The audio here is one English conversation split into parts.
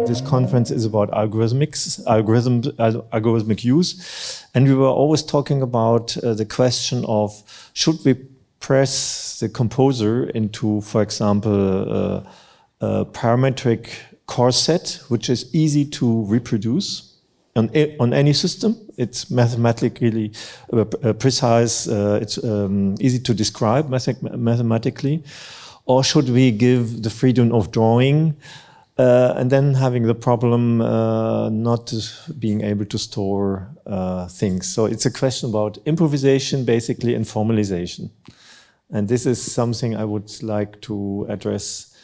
This conference is about algorithmic use. And we were always talking about the question of, should we press the composer into, for example, a parametric core set, which is easy to reproduce on any system. It's mathematically precise, it's easy to describe mathematically. Or should we give the freedom of drawing and then having the problem not being able to store things? So it's a question about improvisation, basically, and formalization. And this is something I would like to address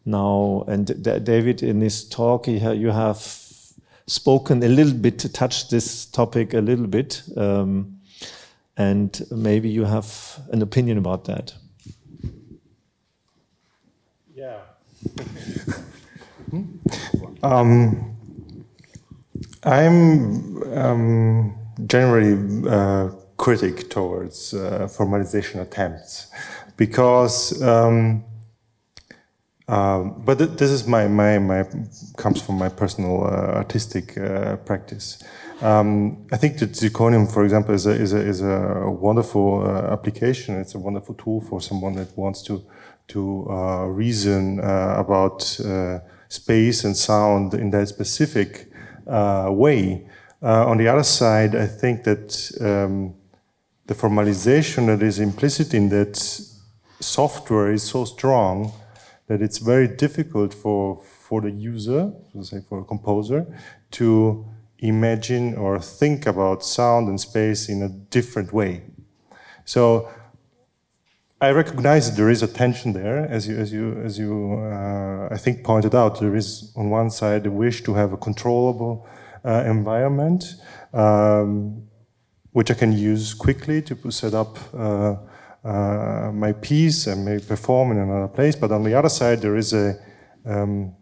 now. And David, in his talk, you have spoken a little bit, touched this topic a little bit. And maybe you have an opinion about that. Yeah. I'm generally critic towards formalization attempts, because but this is comes from my personal artistic practice. I think that zirconium, for example, is a wonderful application. It's a wonderful tool for someone that wants to reason about space and sound in that specific way. On the other side, I think that the formalization that is implicit in that software is so strong that it's very difficult for the user, let's say for a composer, to imagine or think about sound and space in a different way. So I recognize that there is a tension there, as you I think pointed out. There is on one side the wish to have a controllable environment, which I can use quickly to set up my piece and maybe perform in another place. But on the other side, there is a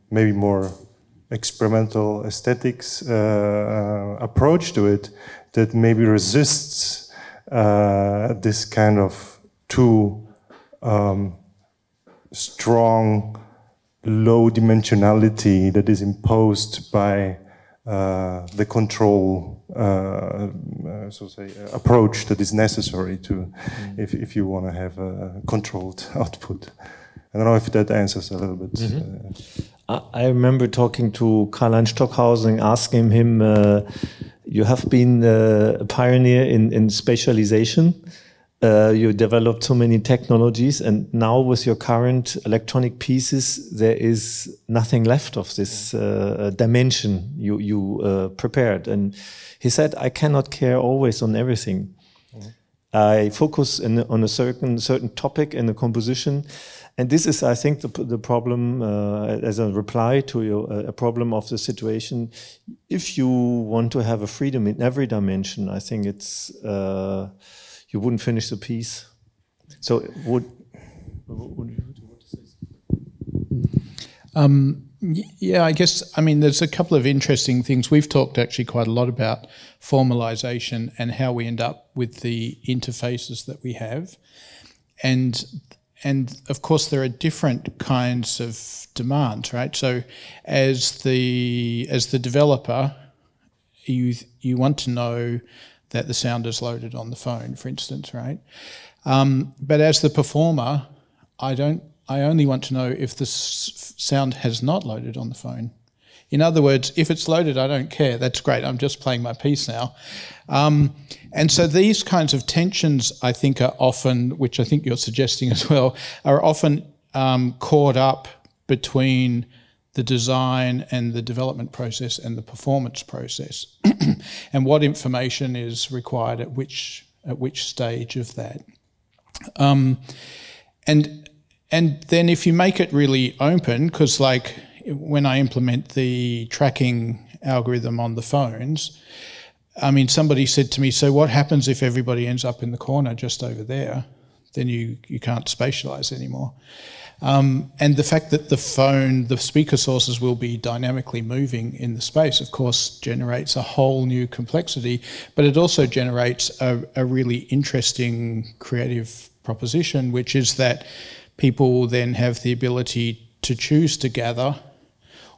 maybe more experimental aesthetics approach to it that maybe resists this kind of too strong low dimensionality that is imposed by the control so say approach that is necessary to if you want to have a controlled output. I don't know if that answers a little bit. I remember talking to Karl-Heinz Stockhausen, asking him, you have been a pioneer in spatialization. You developed so many technologies, and now with your current electronic pieces, there is nothing left of this dimension you prepared. And he said, I cannot care always on everything. I focus on a certain topic in the composition. And this is, I think, the problem, as a reply to a problem of the situation. If you want to have a freedom in every dimension, I think it's you wouldn't finish the piece. So what do you say? Yeah, I guess, I mean, there's a couple of interesting things. We've talked actually quite a lot about formalization and how we end up with the interfaces that we have. And of course, there are different kinds of demands, right? So as the developer, you want to know that the sound is loaded on the phone, for instance, right? But as the performer, I only want to know if the sound has not loaded on the phone. In other words, if it's loaded, I don't care. That's great. I'm just playing my piece now. And so these kinds of tensions, I think, are often, which I think you're suggesting as well, are often caught up between the design and the development process and the performance process, and what information is required at which stage of that. And then if you make it really open, because like when I implement the tracking algorithm on the phones, I mean, somebody said to me, so what happens if everybody ends up in the corner just over there? Then you can't spatialize anymore. And the fact that the speaker sources will be dynamically moving in the space, of course, generates a whole new complexity, but it also generates a really interesting creative proposition, which is that people then have the ability to choose to gather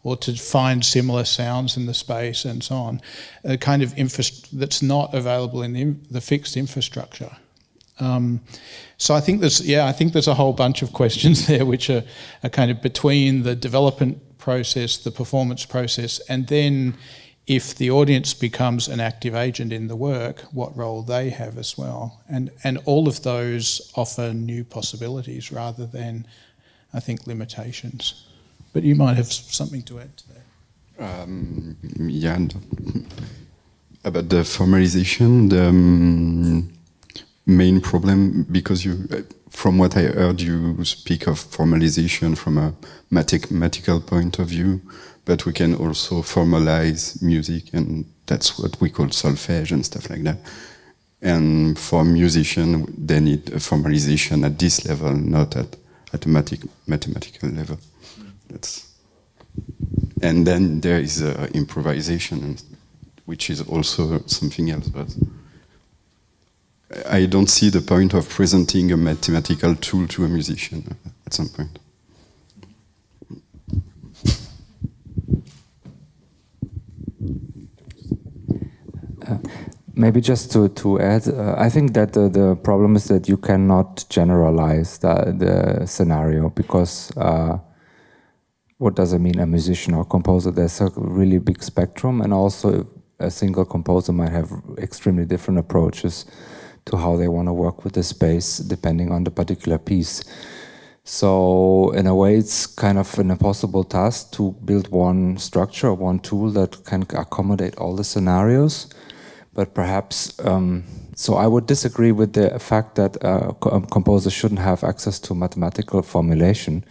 or to find similar sounds in the space and so on, a kind of that's not available in the fixed infrastructure. So I think there's a whole bunch of questions there which are kind of between the development process, the performance process, and then if the audience becomes an active agent in the work, what role they have as well. And all of those offer new possibilities rather than, I think, limitations. But you might have something to add to that. Yeah, about the formalization, the main problem, because from what I heard, you speak of formalization from a mathematical point of view, but we can also formalize music, and that's what we call solfège and stuff like that. And for musicians, they need a formalization at this level, not at a mathematical level. And then there is improvisation, which is also something else. But I don't see the point of presenting a mathematical tool to a musician at some point. Maybe just to add, I think that the problem is that you cannot generalize the scenario, because what does it mean, a musician or composer? There's a really big spectrum, and also a single composer might have extremely different approaches to how they want to work with the space depending on the particular piece. So in a way, it's kind of an impossible task to build one structure, one tool that can accommodate all the scenarios. But perhaps, so I would disagree with the fact that a composer shouldn't have access to mathematical formulation.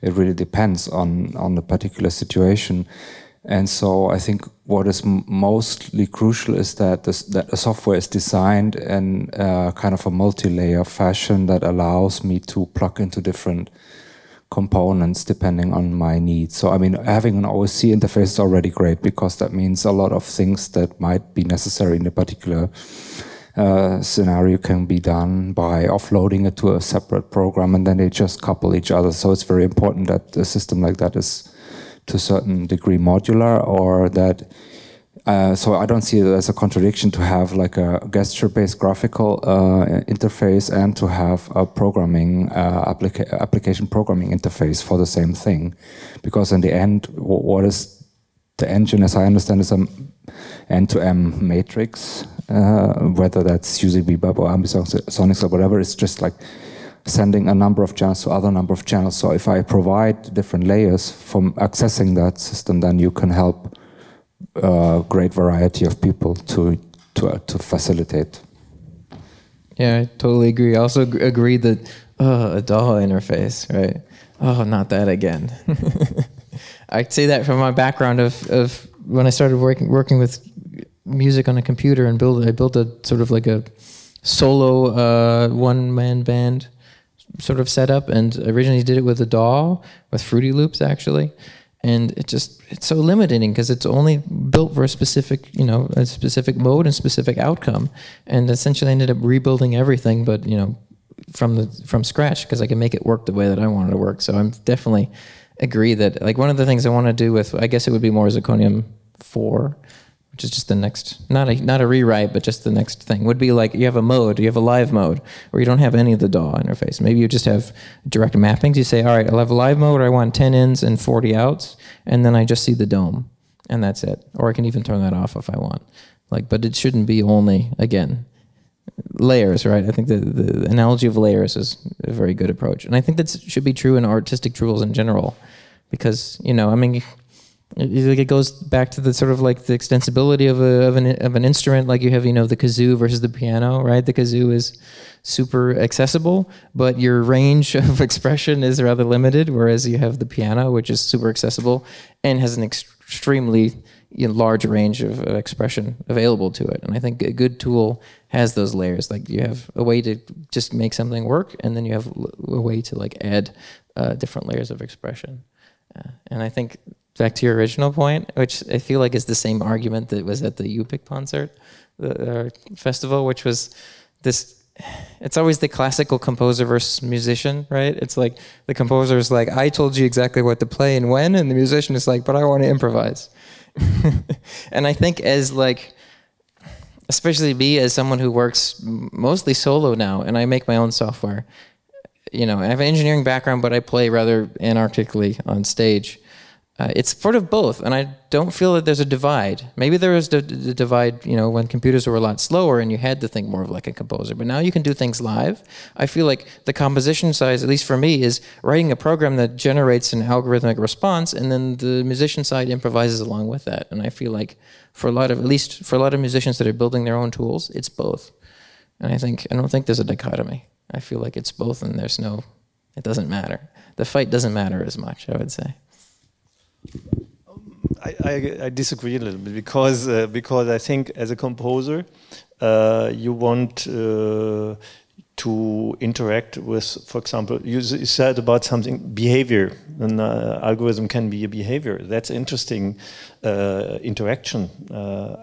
It really depends on the particular situation. And so I think what is mostly crucial is that the software is designed in kind of a multi-layer fashion that allows me to plug into different components depending on my needs. So I mean, having an OSC interface is already great, because that means a lot of things that might be necessary in a particular scenario can be done by offloading it to a separate program, and then they just couple each other. So it's very important that a system like that is to a certain degree modular, or that so I don't see it as a contradiction to have like a gesture-based graphical interface and to have a programming application programming interface for the same thing, because in the end, what is the engine, as I understand, is an end-to-end matrix, whether that's using VBAP or ambisonics or whatever. It's just like sending a number of channels to other number of channels. So if I provide different layers from accessing that system, then you can help a great variety of people to facilitate. Yeah, I totally agree. I also agree that a DAW interface, right? Oh, not that again. I'd say that from my background of when I started working with music on a computer and I built a sort of like a solo one-man band sort of setup, and originally did it with a DAW, with Fruity Loops actually. And it's so limiting because it's only built for a specific, a specific mode and specific outcome. And essentially I ended up rebuilding everything, but from scratch, because I can make it work the way that I wanted to work. So I'm definitely agree that like one of the things I want to do with, I guess it would be more Zirconium 4, which is just the next, not a rewrite, but just the next thing, would be like you have a mode, you have a live mode, where you don't have any of the DAW interface. Maybe you just have direct mappings. You say, all right, I'll have a live mode, I want 10 ins and 40 outs, and then I just see the dome, and that's it. Or I can even turn that off if I want. But it shouldn't be only, again, layers, right? I think the analogy of layers is a very good approach. And I think that should be true in artistic tools in general, because, it goes back to the sort of like the extensibility of an instrument. Like you have, the kazoo versus the piano, right? The kazoo is super accessible, but your range of expression is rather limited, whereas you have the piano, which is super accessible and has an extremely large range of expression available to it. And I think a good tool has those layers. Like you have a way to just make something work, and then you have a way to like add different layers of expression. And I think back to your original point, which I feel like is the same argument that was at the UPIC concert, the festival, which was this it's always the classical composer versus musician, right? It's like the composer is like, I told you exactly what to play and when, and the musician is like, but I want to improvise. And I think as like, especially me as someone who works mostly solo now, and I make my own software, you know, I have an engineering background, but I play rather inarticulately on stage. It's sort of both, and I don't feel that there's a divide. Maybe there was the divide, you know, when computers were a lot slower and you had to think more of like a composer, but now you can do things live. I feel like the composition side, at least for me, is writing a program that generates an algorithmic response, and then the musician side improvises along with that. And I feel like for a lot of, at least for a lot of musicians that are building their own tools, it's both. And I don't think there's a dichotomy. I feel like it's both, and there's no, it doesn't matter. The fight doesn't matter as much, I would say. I disagree a little bit because I think as a composer you want to interact with, for example, you said about something behavior. An algorithm can be a behavior. That's interesting interaction.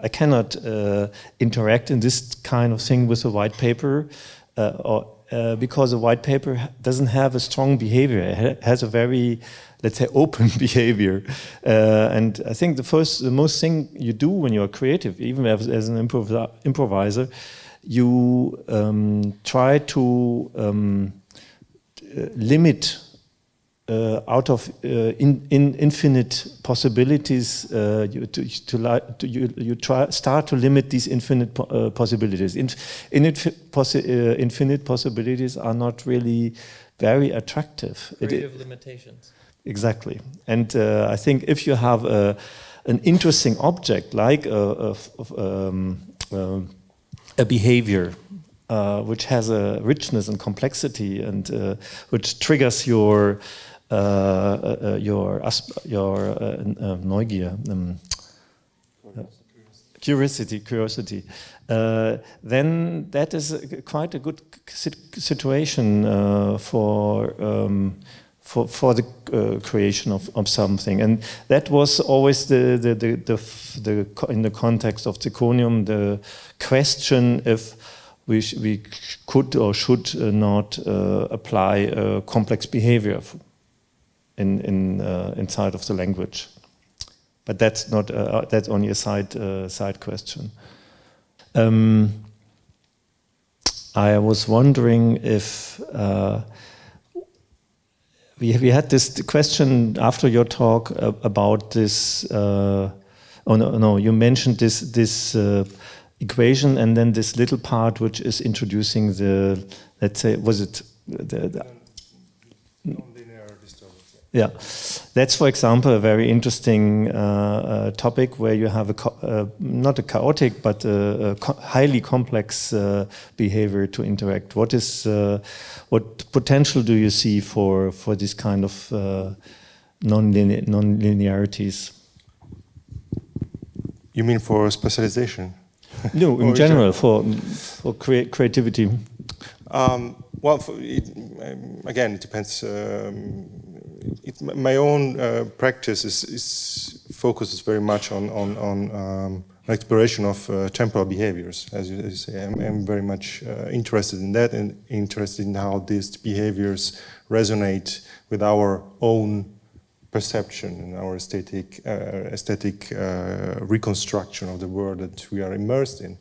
I cannot interact in this kind of thing with a white paper because a white paper doesn't have a strong behavior. It has a very, let's say, open behavior. And I think the most thing you do when you're creative, even as an improviser, you try to limit out of infinite possibilities. You start to limit these infinite possibilities. Infinite possibilities are not really very attractive. Creative limitations. Exactly. And I think if you have an interesting object like a behavior which has a richness and complexity and which triggers your Neugier, curiosity, then that is quite a good situation for the creation of something. And that was always in the context of Zirconium, the question if we could or should not apply a complex behavior inside of the language. But that's not that's only a side question. I was wondering if we had this question after your talk about this. Oh no, you mentioned this equation and then this little part which is introducing the, let's say, was it the non-linear disturbance. Yeah, that's, for example, a very interesting topic where you have not a chaotic but a highly complex behavior to interact. What potential do you see for this kind of non-linearities? You mean for specialization? No, in general, for creativity. Well, again, it depends. My own practice focuses very much on exploration of temporal behaviors, as you say. I'm very much interested in that and interested in how these behaviors resonate with our own perception and our aesthetic reconstruction of the world that we are immersed in.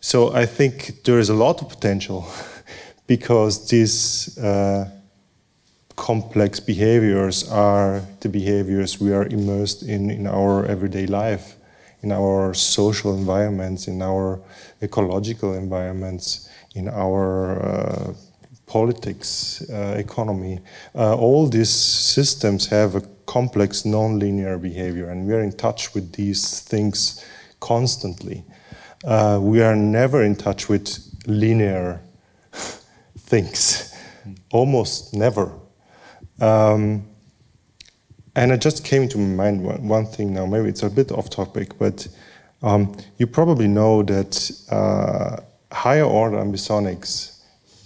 So I think there is a lot of potential because these complex behaviors are the behaviors we are immersed in our everyday life, in our social environments, in our ecological environments, in our politics, economy. All these systems have a complex non-linear behavior, and we are in touch with these things constantly. We are never in touch with linear things, almost never. And it just came to my mind one thing now, maybe it's a bit off topic, but you probably know that higher order ambisonics,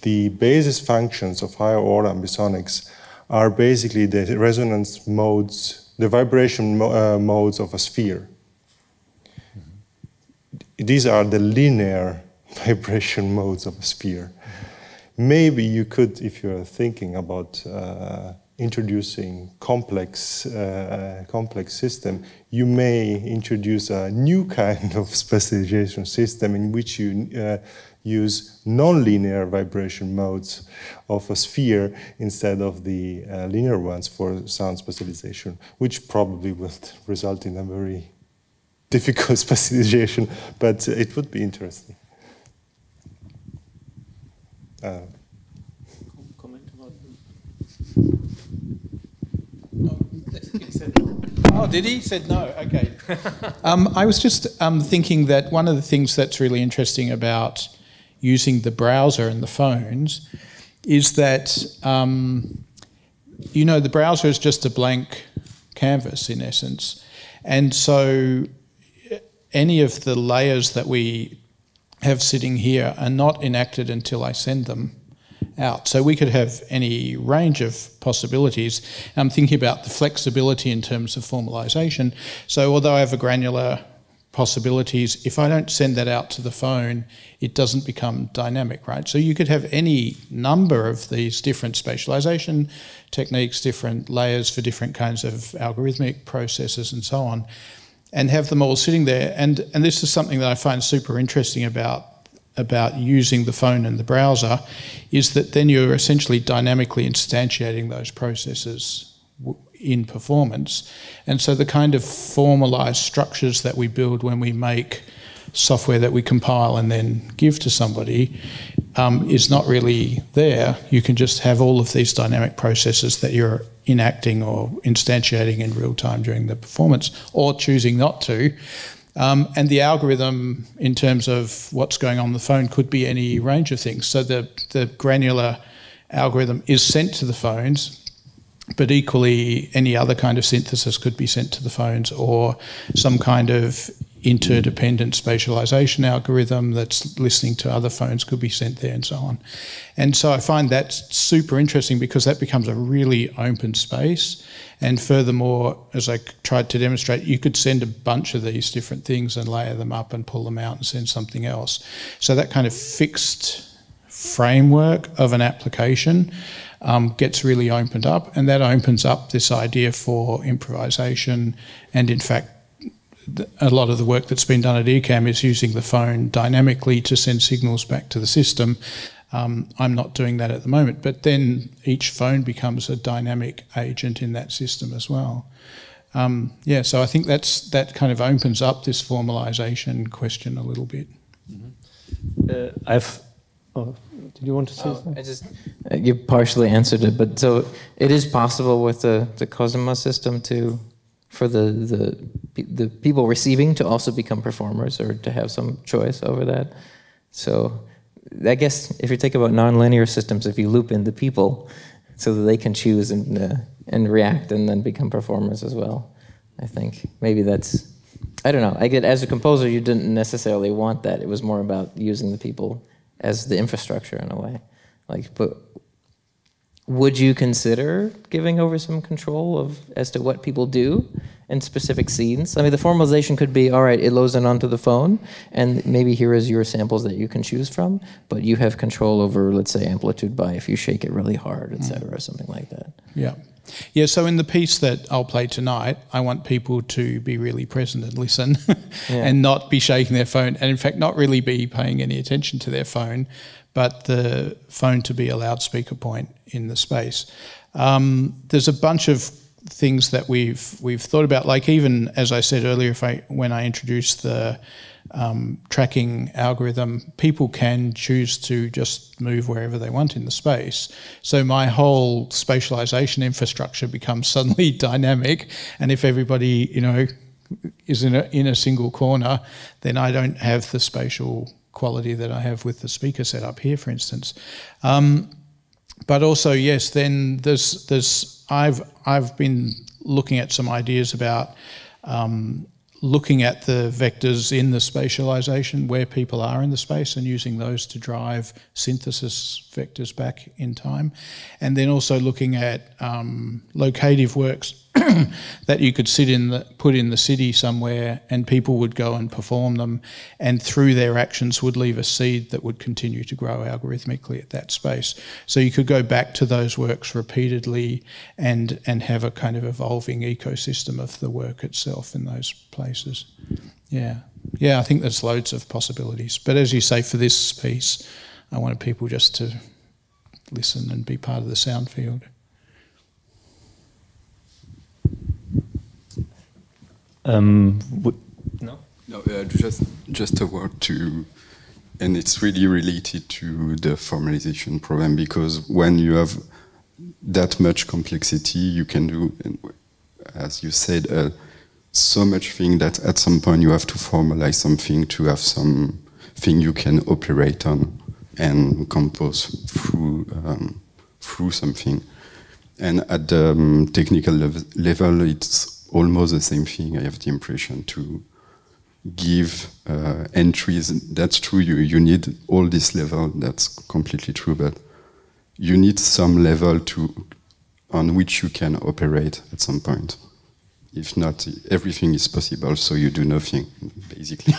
the basis functions of higher order ambisonics are basically the resonance modes, the vibration modes of a sphere. These are the linear vibration modes of a sphere. Maybe you could, if you're thinking about introducing complex system, you may introduce a new kind of specialization system in which you use non-linear vibration modes of a sphere instead of the linear ones for sound specialization, which probably will result in a very difficult specialization, but it would be interesting. Comment about Oh, did he? Said no. Okay. I was just thinking that one of the things that's really interesting about using the browser and the phones is that, you know, the browser is just a blank canvas in essence. And so any of the layers that we have sitting here are not enacted until I send them out. So we could have any range of possibilities. I'm thinking about the flexibility in terms of formalization. So although I have a granular possibilities, if I don't send that out to the phone, it doesn't become dynamic, right? So you could have any number of these different spatialization techniques, different layers for different kinds of algorithmic processes and so on, and have them all sitting there. And this is something that I find super interesting about using the phone and the browser, is that then you're essentially dynamically instantiating those processes in performance. And so the kind of formalized structures that we build when we make software that we compile and then give to somebody is not really there. You can just have all of these dynamic processes that you're enacting or instantiating in real time during the performance, or choosing not to. And the algorithm in terms of what's going on the phone could be any range of things. So the granular algorithm is sent to the phones, but equally any other kind of synthesis could be sent to the phones, or some kind of interdependent spatialization algorithm that's listening to other phones could be sent there, and so on. And so I find that super interesting because that becomes a really open space. And furthermore, as I tried to demonstrate, you could send a bunch of these different things and layer them up and pull them out and send something else. So that kind of fixed framework of an application gets really opened up, and that opens up this idea for improvisation. And in fact, a lot of the work that's been done at IRCAM is using the phone dynamically to send signals back to the system. I'm not doing that at the moment, but then each phone becomes a dynamic agent in that system as well. Yeah, so I think that kind of opens up this formalization question a little bit. Did you want to say something? You partially answered it, but so it is possible with the Cosima system for the people receiving to also become performers, or to have some choice over that. So I guess if you think about nonlinear systems, if you loop in the people so that they can choose and react and then become performers as well, I think maybe that's, I don't know. I get, as a composer, you didn't necessarily want that. It was more about using the people as the infrastructure in a way. But would you consider giving over some control as to what people do in specific scenes? I mean, the formalization could be, all right, it loads in onto the phone, and maybe here is your samples that you can choose from, but you have control over, let's say, amplitude by if you shake it really hard, et cetera, or something like that. Yeah. Yeah, so in the piece that I'll play tonight, I want people to be really present and listen and not be shaking their phone, and in fact not really be paying any attention to their phone, but the phone to be a loudspeaker point in the space. There's a bunch of things that we've thought about, like even, as I said earlier, when I introduced the tracking algorithm, people can choose to just move wherever they want in the space. So my whole spatialization infrastructure becomes suddenly dynamic, and if everybody, is in a single corner, then I don't have the spatial quality that I have with the speaker setup here, for instance. But also, yes, then I've been looking at some ideas about looking at the vectors in the spatialization where people are in the space and using those to drive synthesis vectors back in time. And then also looking at locative works that you could put in the city somewhere, and people would go and perform them, and through their actions would leave a seed that would continue to grow algorithmically at that space. So you could go back to those works repeatedly and have a kind of evolving ecosystem of the work itself in those places. Yeah, I think there's loads of possibilities. But as you say, for this piece, I wanted people just to listen and be part of the sound field. Just a word to, and it's really related to the formalization problem, because when you have that much complexity, you can do, as you said, so much thing that at some point you have to formalize something to have something you can operate on and compose through something. And at the technical level, it's almost the same thing. I have the impression to give entries. That's true. You need all this level. That's completely true. But you need some level on which you can operate at some point. If not, everything is possible. So you do nothing, basically.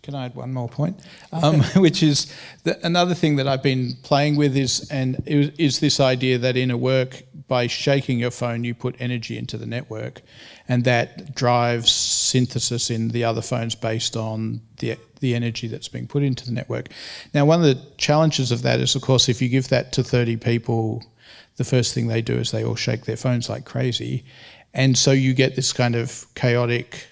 Can I add one more point? Which is another thing that I've been playing with is this idea that in a work, by shaking your phone, you put energy into the network, and that drives synthesis in the other phones based on the energy that's being put into the network. Now, one of the challenges of that is, of course, if you give that to 30 people, the first thing they do is they all shake their phones like crazy. And so you get this kind of chaotic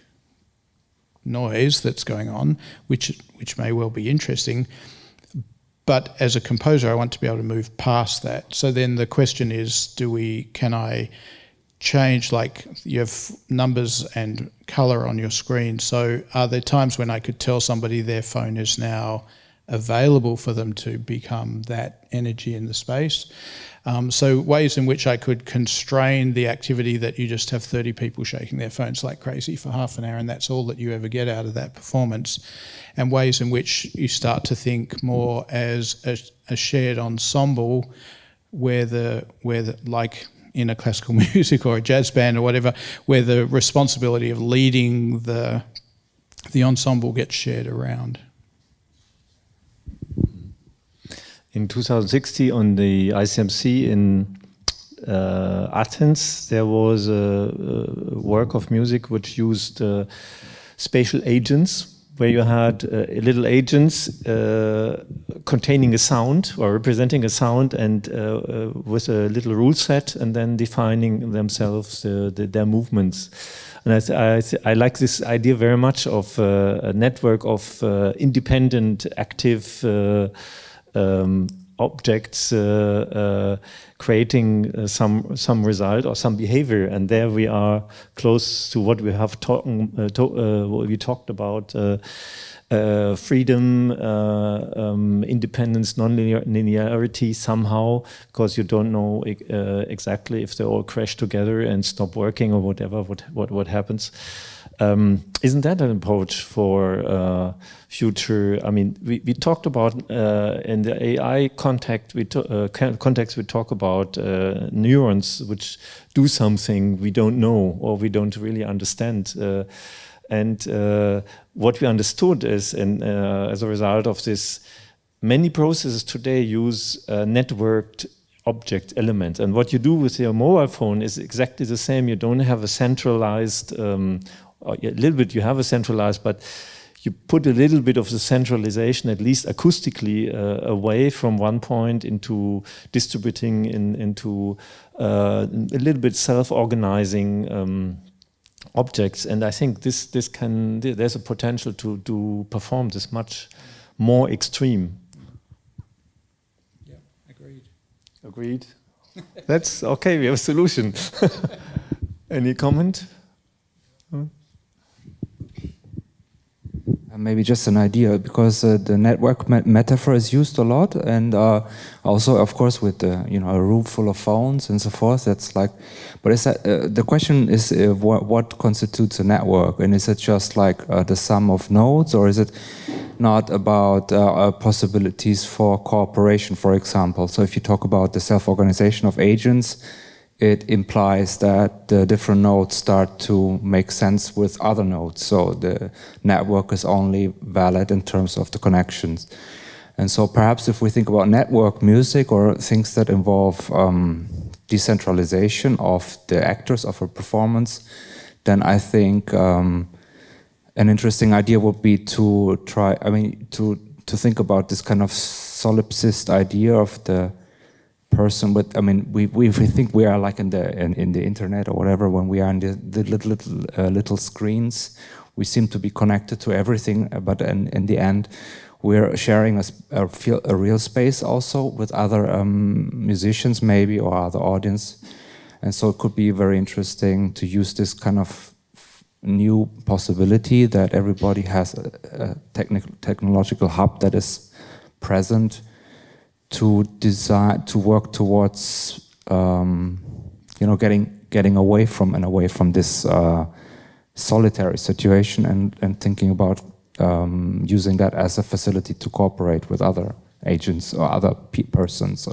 noise that's going on, which may well be interesting, but as a composer I want to be able to move past that. So then the question is, can I change, like you have numbers and color on your screen, so are there times when I could tell somebody their phone is now available for them to become that energy in the space? So ways in which I could constrain the activity that you just have 30 people shaking their phones like crazy for half an hour, and that's all that you ever get out of that performance, and ways in which you start to think more as a shared ensemble where like in a classical music or a jazz band or whatever, where the responsibility of leading the ensemble gets shared around. In 2016, on the ICMC in Athens, there was a work of music which used spatial agents, where you had little agents containing a sound or representing a sound, and with a little rule set, and then defining themselves their movements. And I like this idea very much of a network of independent, active objects creating some result or some behavior, and there we are close to what we have what we talked about: freedom, independence, non-linearity somehow, because you don't know exactly if they all crash together and stop working or whatever. What happens? Isn't that an approach for future? I mean, we talked about in the AI context. We talk about neurons which do something we don't know or we don't really understand. And what we understood is, as a result of this, many processes today use networked object elements. And what you do with your mobile phone is exactly the same. You don't have a centralized. A little bit you have a centralized, but you put a little bit of the centralization, at least acoustically, away from one point into distributing into a little bit self-organizing objects. And I think there's a potential to perform this much more extreme. Yeah, agreed. Agreed. That's okay. We have a solution. Any comment? Maybe just an idea, because the network metaphor is used a lot, and also, of course, with a room full of phones and so forth. That's like, but is that the question is what constitutes a network, and is it just like the sum of nodes, or is it not about possibilities for cooperation, for example. So if you talk about the self-organization of agents, it implies that the different nodes start to make sense with other nodes. So the network is only valid in terms of the connections. And so perhaps if we think about network music or things that involve decentralization of the actors of a performance, then I think an interesting idea would be to try, to think about this kind of solipsist idea of the person with, we think we are like in the internet or whatever, when we are in the little screens, we seem to be connected to everything, but in the end, we're sharing a real space also with other musicians maybe, or other audience. And so it could be very interesting to use this kind of new possibility that everybody has a technological hub that is present to design, to work towards, getting away from this solitary situation and thinking about using that as a facility to cooperate with other agents or other persons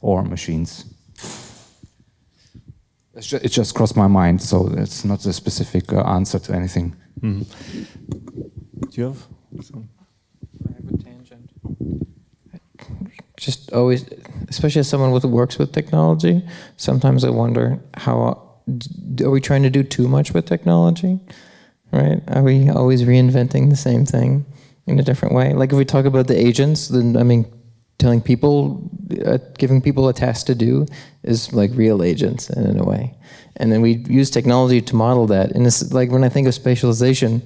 or machines. It just crossed my mind, so it's not a specific answer to anything. Mm-hmm. Do you have some? I have a tangent. Just always, especially as someone who works with technology, sometimes I wonder are we trying to do too much with technology? Right? Are we always reinventing the same thing in a different way? Like if we talk about the agents, then telling people, giving people a task to do is like real agents in a way. And then we use technology to model that. And it's like when I think of spatialization,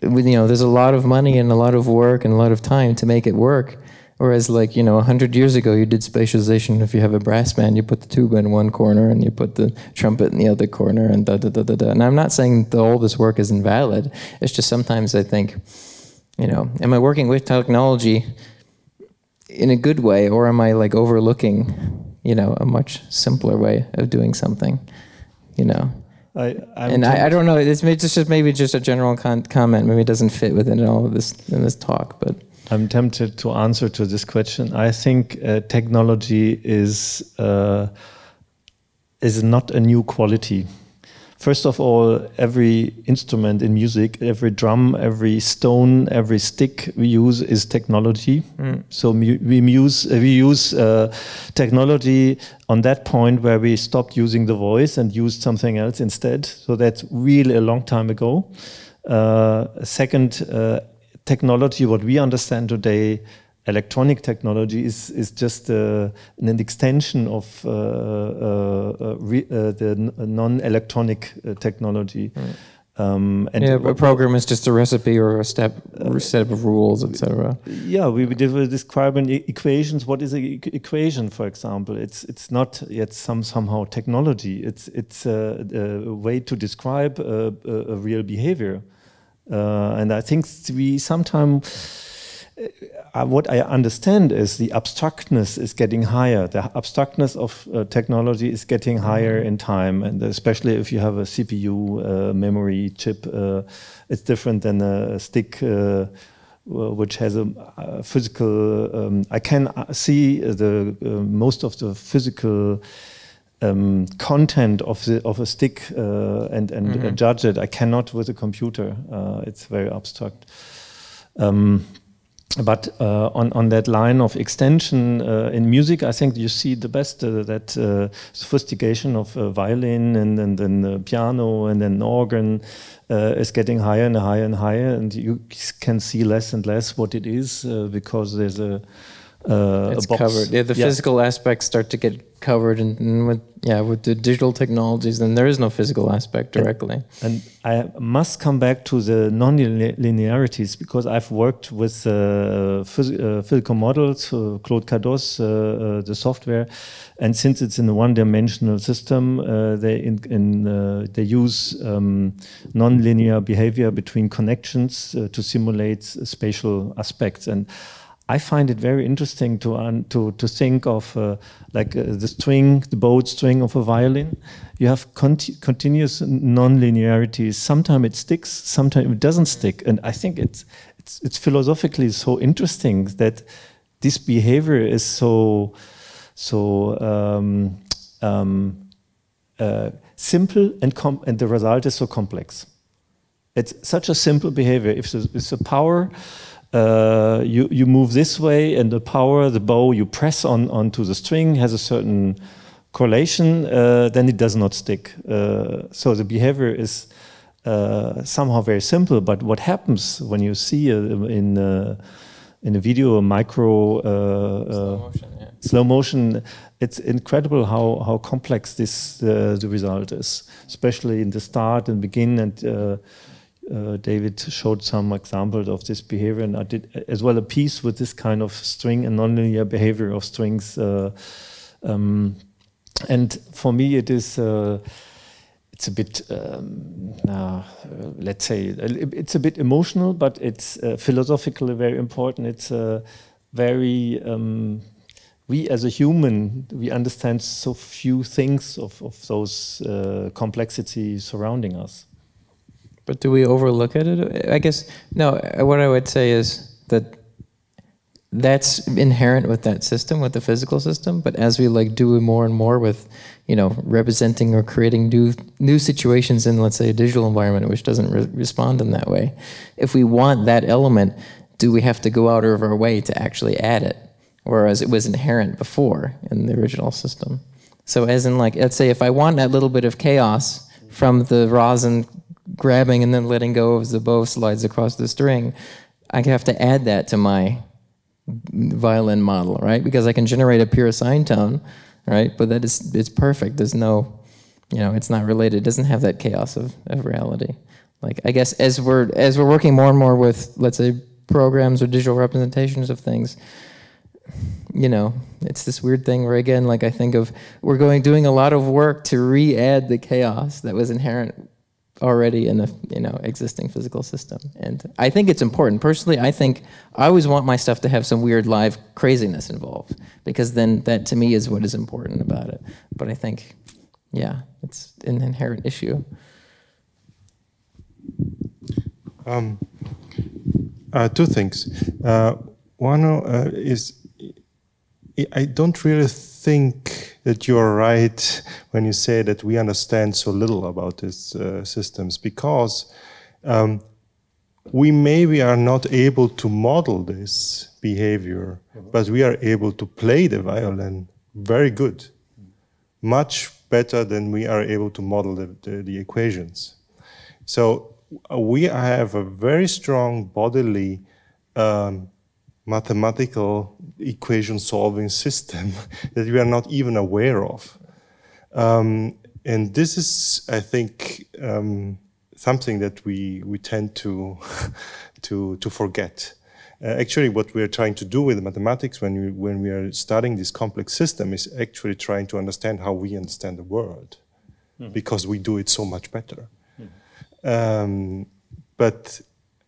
there's a lot of money and a lot of work and a lot of time to make it work. Whereas 100 years ago, you did spatialization. If you have a brass band, you put the tuba in one corner and you put the trumpet in the other corner and da-da-da-da-da. And I'm not saying that all this work is invalid. It's just sometimes I think, am I working with technology in a good way, or am I overlooking, a much simpler way of doing something, I don't know. It's just maybe just a general comment. Maybe it doesn't fit within all of this in this talk, but. I'm tempted to answer to this question. I think technology is not a new quality. First of all, every instrument in music, every drum, every stone, every stick we use is technology. So we use technology on that point where we stopped using the voice and used something else instead. So that's really a long time ago. Second, technology, what we understand today, electronic technology is just an extension of the non-electronic technology. A program is just a recipe or a set of rules, etc. Yeah, we describe in equations. What is an equation, for example? It's not yet somehow technology. It's a way to describe a real behavior. And I think we sometimes, what I understand is the abstractness is getting higher. The abstractness of technology is getting higher in time, and especially if you have a CPU memory chip, it's different than a stick which has a physical. I can see the most of the physical content of a stick and judge it. I cannot with a computer. It's very abstract. But on that line of extension in music, I think you see the best that sophistication of violin and then piano and then organ is getting higher and higher and higher, and you can see less and less what it is because there's it's box. Covered. Yeah, the physical aspects start to get covered, and with the digital technologies, then there is no physical aspect directly. And I must come back to the non-linearities, because I've worked with physical models, Claude Cados's the software, and since it's in a one-dimensional system, they use non-linear behavior between connections to simulate spatial aspects. And I find it very interesting to think of the string, the bowed string of a violin. You have continuous non-linearities. Sometimes it sticks, sometimes it doesn't stick, and I think it's philosophically so interesting that this behavior is so simple and the result is so complex. It's such a simple behavior. If it's a power, you move this way, and the power, the bow, you press onto the string has a certain correlation, then it does not stick. So the behavior is somehow very simple, but what happens when you see in a video, a slow motion, it's incredible how complex the result is, especially in the start and begin. And David showed some examples of this behavior, and I did as well a piece with this kind of string and nonlinear behavior of strings. And for me, it is it's a bit let's say it's a bit emotional, but it's philosophically very important. It's very we as a human, we understand so few things of those complexities surrounding us. But do we overlook it? I guess, no, what I would say is that that's inherent with that system, with the physical system, but as we do more and more with, representing or creating new situations in, let's say, a digital environment which doesn't respond in that way, if we want that element, do we have to go out of our way to actually add it? Whereas it was inherent before in the original system. So as in let's say if I want that little bit of chaos from the rosin grabbing and then letting go as the bow slides across the string, I have to add that to my violin model, right? Because I can generate a pure sine tone, right? But it's perfect. There's no, it's not related. It doesn't have that chaos of reality. I guess as we're working more and more with, let's say, programs or digital representations of things, it's this weird thing where, again, I think of we're doing a lot of work to re-add the chaos that was inherent already in a existing physical system. And I think it's important. Personally, I think I always want my stuff to have some weird live craziness involved, because then that to me is what is important about it. But I think, yeah, it's an inherent issue. Two things. One is I don't really think that you're right when you say that we understand so little about these systems, because we maybe are not able to model this behavior, but we are able to play the violin very good, much better than we are able to model the equations. So we have a very strong bodily mathematical equation solving system that we are not even aware of. And this is, I think, something that we tend to forget. Actually, what we are trying to do with mathematics when we are studying this complex system is actually trying to understand how we understand the world, because we do it so much better. But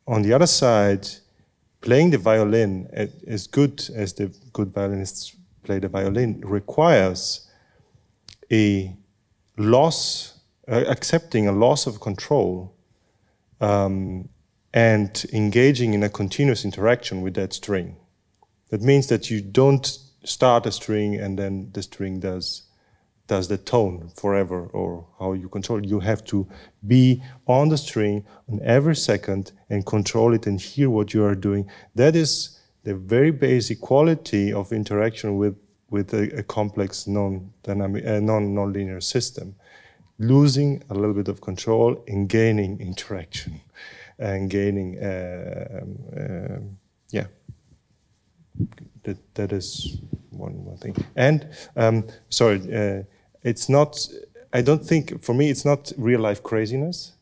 on the other side, playing the violin as good as the good violinists play the violin requires a loss, accepting a loss of control, and engaging in a continuous interaction with that string. That means that you don't start a string and then the string does the tone forever, or how you control it. You have to be on the string on every second and control it and hear what you are doing. That is the very basic quality of interaction with a complex non-linear system. Losing a little bit of control and gaining interaction and gaining, yeah. That is one thing. And sorry. It's not, I don't think, for me, it's not real life craziness.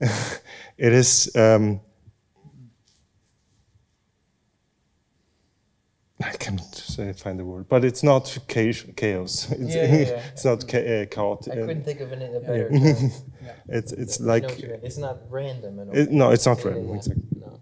It is, I can't find the word, but it's not chaos. It's not chaotic. I couldn't think of a better term. It's like... It's not random at all. No, it's not random, exactly. No.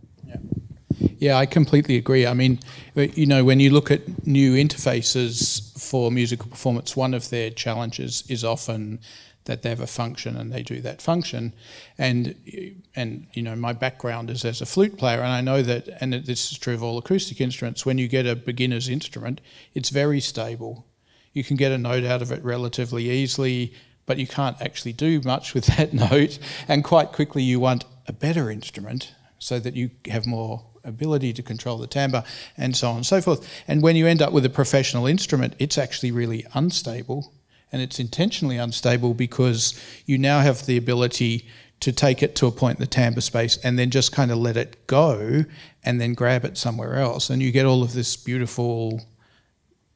Yeah, I completely agree. I mean, you know, when you look at new interfaces for musical performance, one of their challenges is often that they have a function and they do that function. And you know, my background is as a flute player, and I know that, and this is true of all acoustic instruments, when you get a beginner's instrument, it's very stable. You can get a note out of it relatively easily, but you can't actually do much with that note. And quite quickly you want a better instrument so that you have more ability to control the timbre and so on and so forth. And when you end up with a professional instrument, it's actually really unstable. And it's intentionally unstable because you now have the ability to take it to a point in the timbre space and then just kind of let it go and then grab it somewhere else. And you get all of this beautiful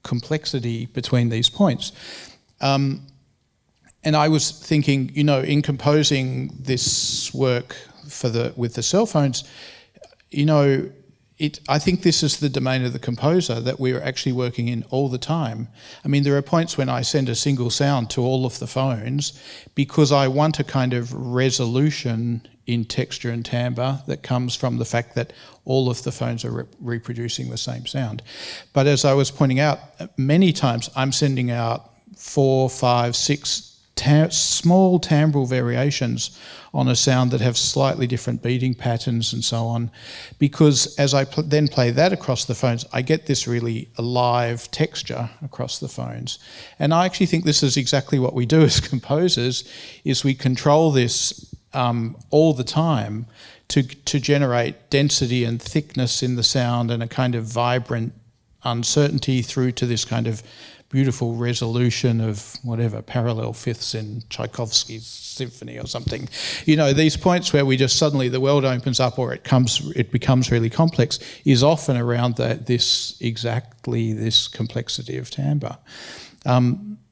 complexity between these points. And I was thinking, you know, in composing this work with the cell phones, you know, I think this is the domain of the composer that we're actually working in all the time. I mean, there are points when I send a single sound to all of the phones because I want a kind of resolution in texture and timbre that comes from the fact that all of the phones are reproducing the same sound. But as I was pointing out, many times I'm sending out 4, 5, 6 small timbral variations on a sound that have slightly different beating patterns and so on, because as I then play that across the phones, I get this really alive texture across the phones. And I actually think this is exactly what we do as composers, is we control this all the time to generate density and thickness in the sound and a kind of vibrant uncertainty through to this kind of beautiful resolution of whatever, parallel fifths in Tchaikovsky's symphony or something. You know, these points where we just suddenly the world opens up or it becomes really complex is often around this complexity of timbre.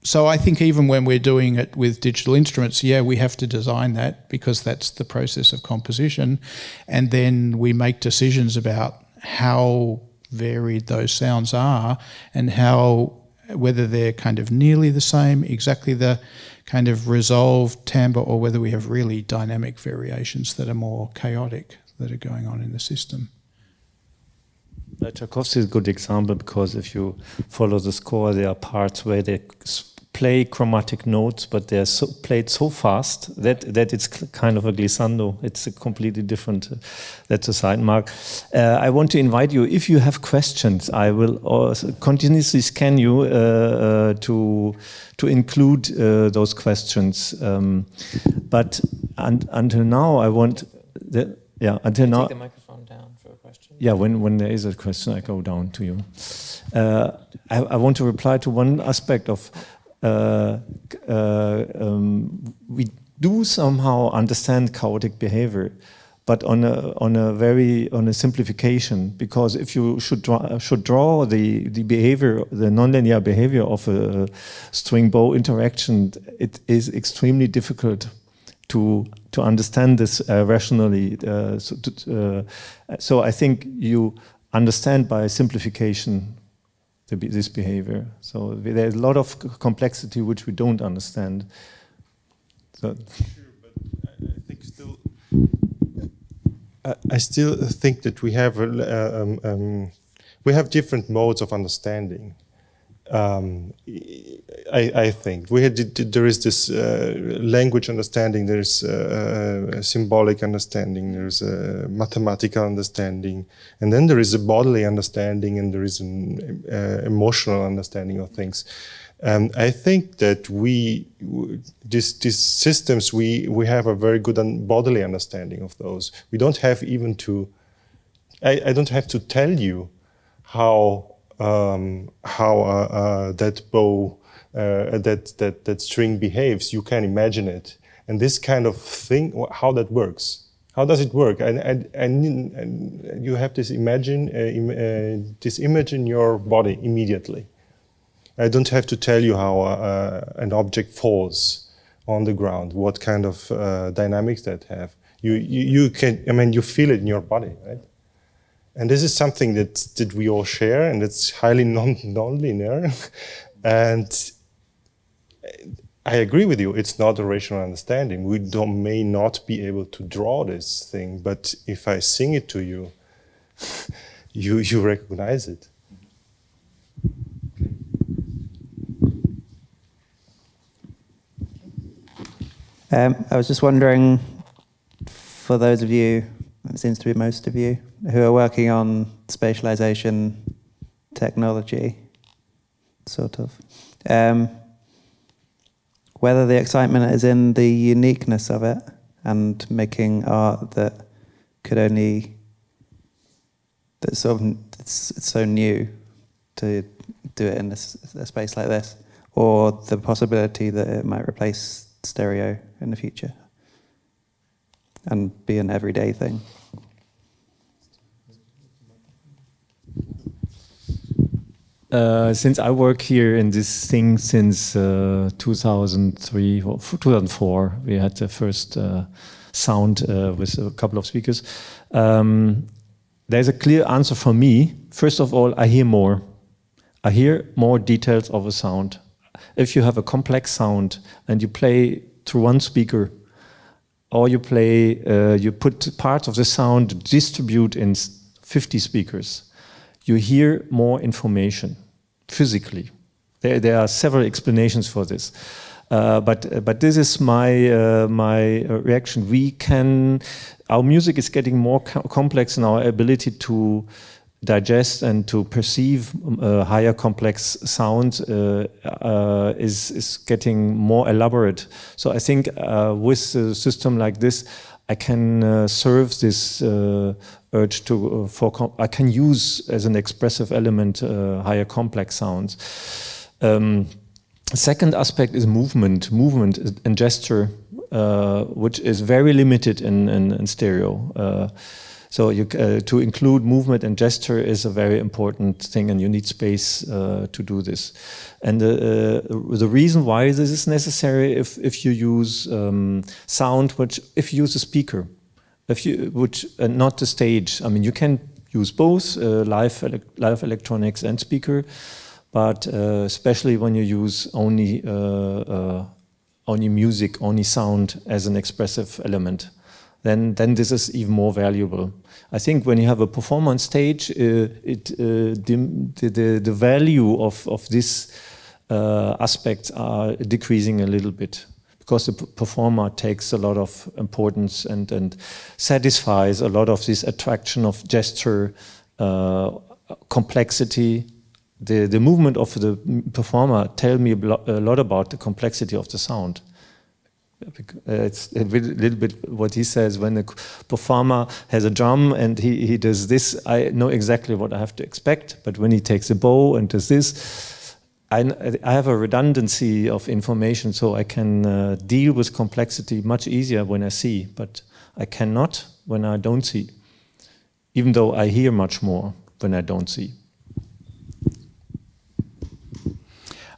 So I think even when we're doing it with digital instruments, yeah, we have to design that because that's the process of composition. And then we make decisions about how varied those sounds are and whether they're kind of nearly the same, exactly the kind of resolved timbre, or whether we have really dynamic variations that are more chaotic that are going on in the system. Tchaikovsky is a good example because if you follow the score, there are parts where they play chromatic notes, but they're played so fast that it's kind of a glissando. It's a completely different, that's a side mark. I want to invite you, if you have questions, I will also continuously scan you to include those questions. But until now, I want, until now. Take the microphone down for a question. Yeah, when there is a question, I go down to you. I want to reply to one aspect of we do somehow understand chaotic behavior, but on a simplification. Because if you should draw the behavior, the nonlinear behavior of a string bow interaction, it is extremely difficult to understand this rationally. So I think you understand by simplification this behavior. So there's a lot of complexity which we don't understand. So. Sure, but I think still, I still think that we have different modes of understanding. I think there is this language understanding, there is a symbolic understanding, there is a mathematical understanding, and then there is a bodily understanding, and there is an emotional understanding of things. I think that these systems, we have a very good bodily understanding of those. We don't have even to, I don't have to tell you how that bow, that string behaves. You can imagine it, and this kind of thing, how that works. How does it work? And you have this image in your body immediately. I don't have to tell you how an object falls on the ground, what kind of dynamics that have. You can, I mean, you feel it in your body, right? And this is something that we all share, and it's highly non-linear. And I agree with you, it's not a rational understanding. We may not be able to draw this thing, but if I sing it to you, you recognize it. I was just wondering, for those of you, it seems to be most of you, who are working on spatialization technology, sort of, whether the excitement is in the uniqueness of it and making art that could only, that's sort of, it's so new to do it in a space like this, or the possibility that it might replace stereo in the future and be an everyday thing. Since I work here in this thing since 2003 or 2004, we had the first sound with a couple of speakers. There's a clear answer for me. First of all, I hear more. I hear more details of a sound. If you have a complex sound and you play through one speaker, or you play, you put parts of the sound, distribute in 50 speakers, you hear more information physically. There are several explanations for this, but this is my my reaction. Our music is getting more complex, and our ability to digest and to perceive higher complex sound is getting more elaborate. So I think with a system like this, I can serve this urge to I can use as an expressive element higher complex sounds. Second aspect is movement and gesture, which is very limited in stereo. So to include movement and gesture is a very important thing, and you need space to do this. And the reason why this is necessary, if you use sound, if you use a speaker, not the stage. I mean, you can use both live electronics and speaker, but especially when you use only music, only sound as an expressive element, then this is even more valuable. I think when you have a performer on stage, the value of this aspects are decreasing a little bit, because the performer takes a lot of importance and satisfies a lot of this attraction of gesture, complexity. The movement of the performer tell me a lot about the complexity of the sound. It's a little bit what he says. When the performer has a drum and he does this, I know exactly what I have to expect. But when he takes a bow and does this, I have a redundancy of information, so I can deal with complexity much easier when I see. But I cannot when I don't see, even though I hear much more when I don't see.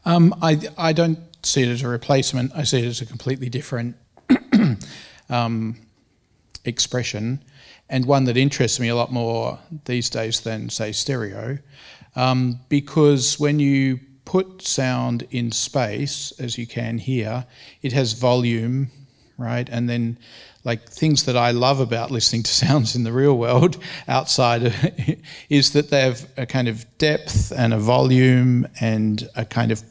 I don't see it as a replacement. I see it as a completely different expression, and one that interests me a lot more these days than, say, stereo, because when you put sound in space, as you can here, it has volume, right? And then, like, things that I love about listening to sounds in the real world outside of is that they have a kind of depth and a volume and a kind of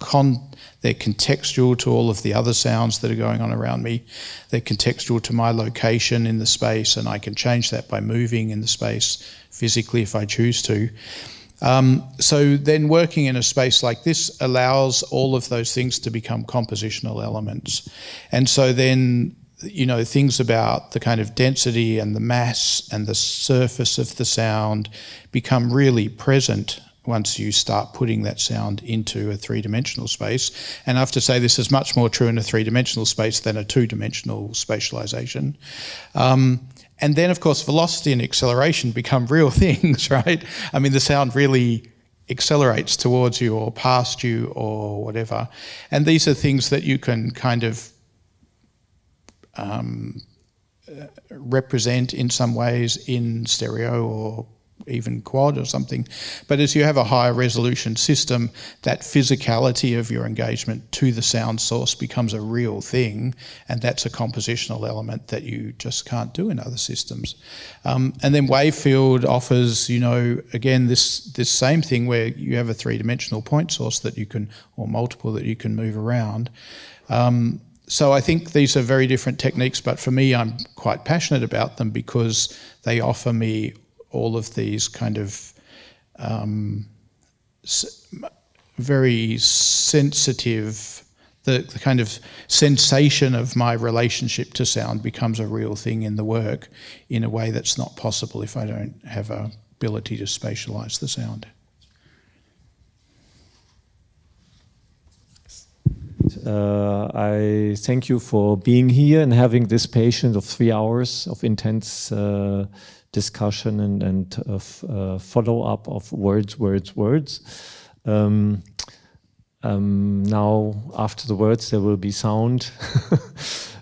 they're contextual to all of the other sounds that are going on around me. They're contextual to my location in the space, and I can change that by moving in the space physically if I choose to. So then working in a space like this allows all of those things to become compositional elements. And so then, you know, things about the kind of density and the mass and the surface of the sound become really present once you start putting that sound into a three-dimensional space. And I have to say this is much more true in a three-dimensional space than a two-dimensional spatialization. And then, of course, velocity and acceleration become real things, right? I mean, the sound really accelerates towards you or past you or whatever. And these are things that you can kind of represent in some ways in stereo or even quad or something. But as you have a higher resolution system, that physicality of your engagement to the sound source becomes a real thing, and that's a compositional element that you just can't do in other systems. And then Wavefield offers, you know, again, this same thing where you have a three-dimensional point source that you can, or multiple that you can move around. So I think these are very different techniques, but for me, I'm quite passionate about them because they offer me all of these kind of very sensitive, the kind of sensation of my relationship to sound becomes a real thing in the work in a way that's not possible if I don't have a ability to spatialize the sound. I thank you for being here and having this patience of 3 hours of intense discussion and follow-up of words. Now, after the words, there will be sound.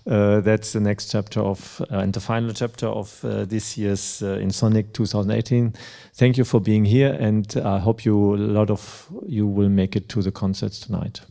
That's the next chapter of, and the final chapter of this year's inSonic 2018. Thank you for being here, and I hope a lot of you will make it to the concerts tonight.